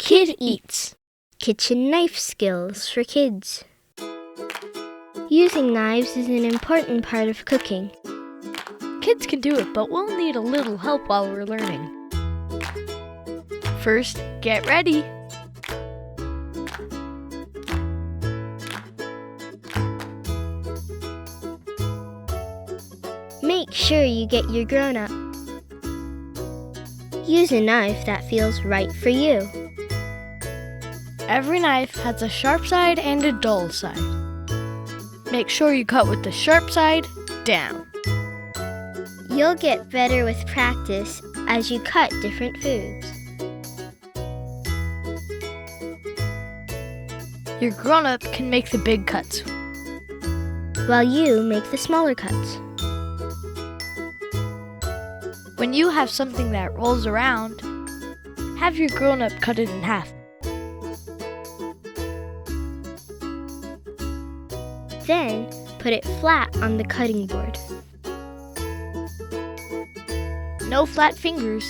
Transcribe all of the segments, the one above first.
KidEats, kitchen knife skills for kids. Using knives is an important part of cooking. Kids can do it, but we'll need a little help while we're learning. First, get ready. Make sure you get your grown-up. Use a knife that feels right for you. Every knife has a sharp side and a dull side. Make sure you cut with the sharp side down. You'll get better with practice as you cut different foods. Your grown-up can make the big cuts, while you make the smaller cuts. When you have something that rolls around, have your grown-up cut it in half. Then, put it flat on the cutting board. No flat fingers.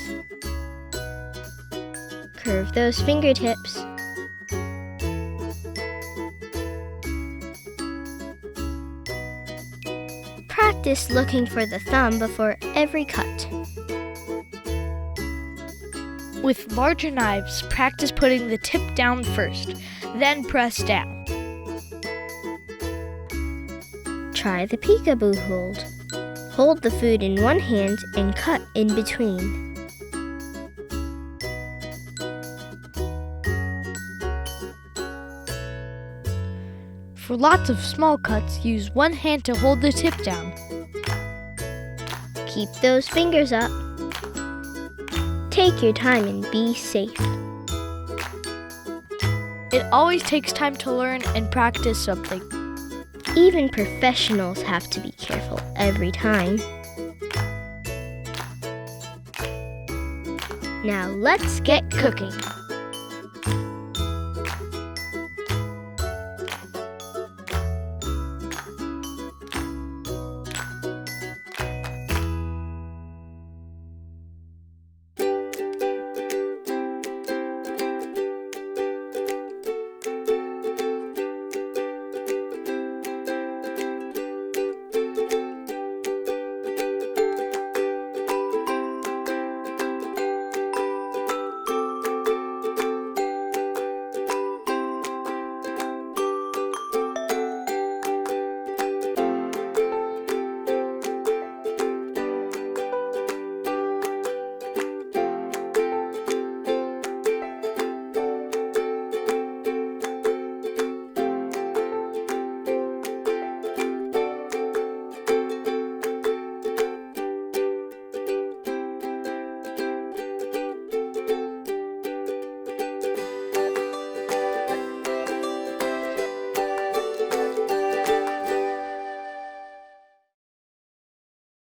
Curve those fingertips. Practice looking for the thumb before every cut. With larger knives, practice putting the tip down first, then press down. Try the peekaboo hold. Hold the food in one hand and cut in between. For lots of small cuts, use one hand to hold the tip down. Keep those fingers up. Take your time and be safe. It always takes time to learn and practice something. Even professionals have to be careful every time. Now let's get cooking.